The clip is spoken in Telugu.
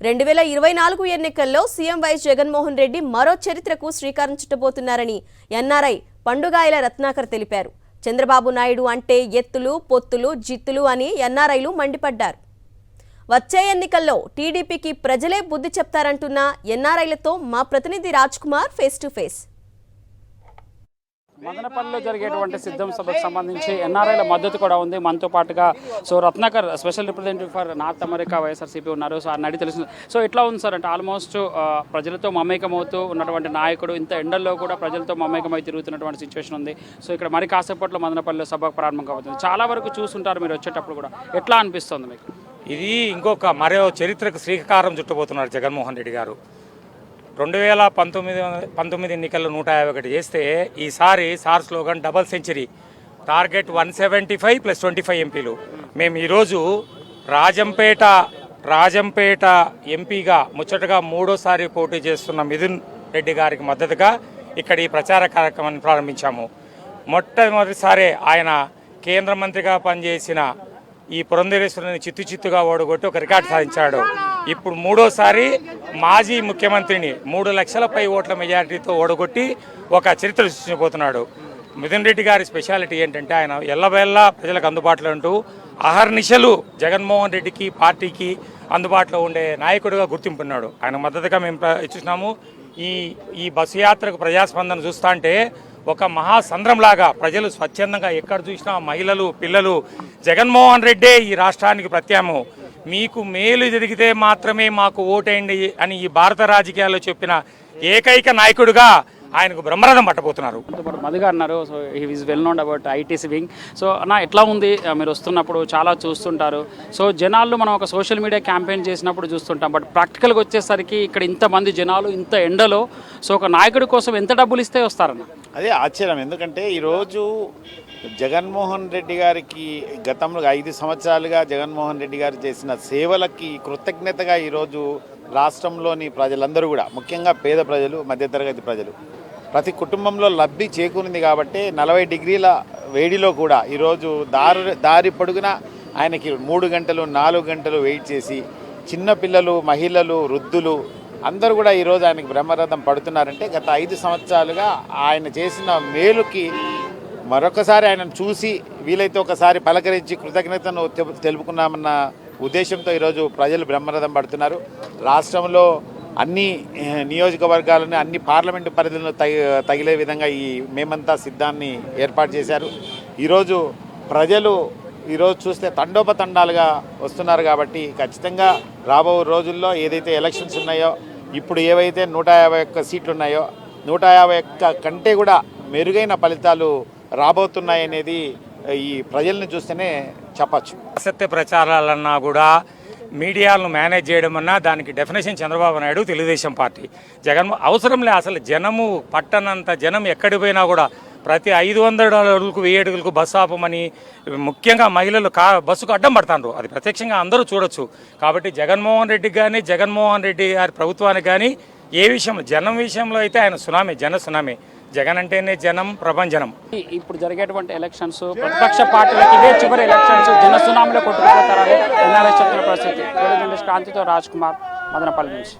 2024 ఎన్నికల్లో సీఎం వైఎస్ జగన్మోహన్ రెడ్డి మరో చరిత్రకు శ్రీకారం చుట్టబోతున్నారని ఎన్ఆర్ఐ పండుగాయల రత్నాకర్ తెలిపారు. చంద్రబాబు నాయుడు అంటే ఎత్తులు, పొత్తులు, జిత్తులు అని ఎన్ఆర్ఐలు మండిపడ్డారు. వచ్చే ఎన్నికల్లో టీడీపీకి ప్రజలే బుద్ధి చెప్తారంటున్న ఎన్ఆర్ఐలతో మా ప్రతినిధి Raj Kumar face to face. మదనపల్లిలో జరిగేటువంటి సిద్ధం సభకు సంబంధించి ఎన్ఆర్ఐల మద్దతు కూడా ఉంది. మనతో పాటుగా Ratnakar special representative for north America YSRCP ఉన్నారు. ఆయన అడిగి తెలుస్తుంది. ఎట్లా ఉంది సార్ అంటే ఆల్మోస్ట్ ప్రజలతో మమేకమవుతూ ఉన్నటువంటి నాయకుడు ఇంత ఎండల్లో కూడా ప్రజలతో మమేకమై తిరుగుతున్నటువంటి సిచ్యువేషన్ ఉంది. ఇక్కడ మరి కాసేపట్లో మదనపల్లిలో సభకు ప్రారంభం కాబోతుంది. చాలా వరకు చూస్తుంటారు మీరు వచ్చేటప్పుడు కూడా. ఎట్లా అనిపిస్తుంది మీకు? ఇది ఇంకొక మరో చరిత్రకు శ్రీకారం చుట్టబోతున్నారు జగన్మోహన్ రెడ్డి గారు. 2019 ఎన్నికల్లో 151 చేస్తే ఈసారి sir slogan double century, target 175 + 25 ఎంపీలు. మేము ఈరోజు రాజంపేట ఎంపీగా ముచ్చటగా 3వ పోటీ చేస్తున్న మిథున్ రెడ్డి గారికి మద్దతుగా ఇక్కడ ఈ ప్రచార కార్యక్రమాన్ని ప్రారంభించాము. మొట్టమొదటిసారి ఆయన కేంద్ర మంత్రిగా పనిచేసిన ఈ పురంధరేశ్వరిని చిత్తుగా ఓడగొట్టి ఒక రికార్డు సాధించాడు. ఇప్పుడు 3వసారి మాజీ ముఖ్యమంత్రిని 3 లక్షలపై ఓట్ల మెజారిటీతో ఓడగొట్టి ఒక చరిత్ర సృష్టించబోతున్నాడు. మిథున్ రెడ్డి గారి స్పెషాలిటీ ఏంటంటే ఆయన ఎల్లవేళ్ళ ప్రజలకు అందుబాటులో ఉంటూ అహర్నిశలు జగన్మోహన్ రెడ్డికి పార్టీకి అందుబాటులో ఉండే నాయకుడిగా గుర్తింపున్నాడు. ఆయన మద్దతుగా మేము ఇచ్చున్నాము. ఈ బస్సు యాత్రకు ప్రజాస్పందన చూస్తా అంటే ఒక మహాసంద్రంలాగా ప్రజలు స్వచ్ఛందంగా ఎక్కడ చూసినా మహిళలు, పిల్లలు జగన్మోహన్ రెడ్డే ఈ రాష్ట్రానికి ప్రత్యామ్నాయం, మీకు మేలు జరిగితే మాత్రమే మాకు ఓటేయండి అని ఈ భారత రాజకీయాల్లో చెప్పిన ఏకైక నాయకుడిగా ఆయనకు బ్రహ్మరథం పట్టబోతున్నారు. మధుగా అన్నారు. He is well known about ITC wing. అన్న ఎట్లా ఉంది? మీరు వస్తున్నప్పుడు చాలా చూస్తుంటారు. జనాలు మనం ఒక సోషల్ మీడియా క్యాంపెయిన్ చేసినప్పుడు చూస్తుంటాం. బట్ ప్రాక్టికల్గా వచ్చేసరికి ఇక్కడ ఇంతమంది జనాలు ఇంత ఎండలో ఒక నాయకుడి కోసం ఎంత డబ్బులు ఇస్తే వస్తారన్న? అదే ఆశ్చర్యం. ఎందుకంటే ఈరోజు జగన్మోహన్ రెడ్డి గారికి గతంలో 5 సంవత్సరాలుగా జగన్మోహన్ రెడ్డి గారు చేసిన సేవలకి కృతజ్ఞతగా ఈరోజు రాష్ట్రంలోని ప్రజలందరూ కూడా, ముఖ్యంగా పేద ప్రజలు, మధ్యతరగతి ప్రజలు, ప్రతి కుటుంబంలో లబ్ధి చేకూరింది. కాబట్టి 40 డిగ్రీల వేడిలో కూడా ఈరోజు దారి పొడుగున ఆయనకి 3 గంటలు 4 గంటలు వెయిట్ చేసి చిన్నపిల్లలు, మహిళలు, వృద్ధులు అందరూ కూడా ఈరోజు ఆయనకి బ్రహ్మరథం పడుతున్నారంటే గత 5 సంవత్సరాలుగా ఆయన చేసిన మేలుకి మరొకసారి ఆయనను చూసి వీలైతే ఒకసారి పలకరించి కృతజ్ఞతను తెలుపుకున్నామన్న ఉద్దేశంతో ఈరోజు ప్రజలు బ్రహ్మరథం పడుతున్నారు. రాష్ట్రంలో అన్ని నియోజకవర్గాలను, అన్ని పార్లమెంటు పరిధులను తగిలే విధంగా ఈ మేమంతా సిద్ధాన్ని ఏర్పాటు చేశారు. ఈరోజు ప్రజలు ఈరోజు చూస్తే తండోపతండాలుగా వస్తున్నారు. కాబట్టి ఖచ్చితంగా రాబో రోజుల్లో ఏదైతే ఎలక్షన్స్ ఉన్నాయో, ఇప్పుడు ఏవైతే 151 సీట్లు ఉన్నాయో 151 కంటే కూడా మెరుగైన ఫలితాలు రాబోతున్నాయనేది ఈ ప్రజలను చూస్తేనే చెప్పచ్చు. అసత్య ప్రచారాలన్నా కూడా మీడియాలను మేనేజ్ చేయడం అన్నా దానికి డెఫినేషన్ చంద్రబాబు నాయుడు, తెలుగుదేశం పార్టీ. అవసరం లే, అసలు జనము పట్టనంత జనం ఎక్కడికి పోయినా కూడా ప్రతి 500 అడుగులకు 1000 అడుగులకు బస్సు ఆపమని ముఖ్యంగా మహిళలు బస్సుకు అడ్డం పడతారు. అది ప్రత్యక్షంగా అందరూ చూడొచ్చు. కాబట్టి జగన్మోహన్ రెడ్డికి కానీ, జగన్మోహన్ రెడ్డి గారి ప్రభుత్వానికి కానీ ఏ విషయంలో, జనం విషయంలో అయితే ఆయన సునామీ, జన సునామీ. జగన్ అంటేనే జనం, ప్రభంజనం. ఇప్పుడు జరిగేటువంటి ఎలక్షన్స్ ప్రతిపక్ష పార్టీలకి ఇవే చివరి ఎలక్షన్స్, జన సునామీలో కొట్టుకుపోతారని ఎన్ఆర్ఐ చెప్తున్న పరిస్థితి. క్రాంతితో రాజ్ కుమార్, మదనపల్లి నుంచి.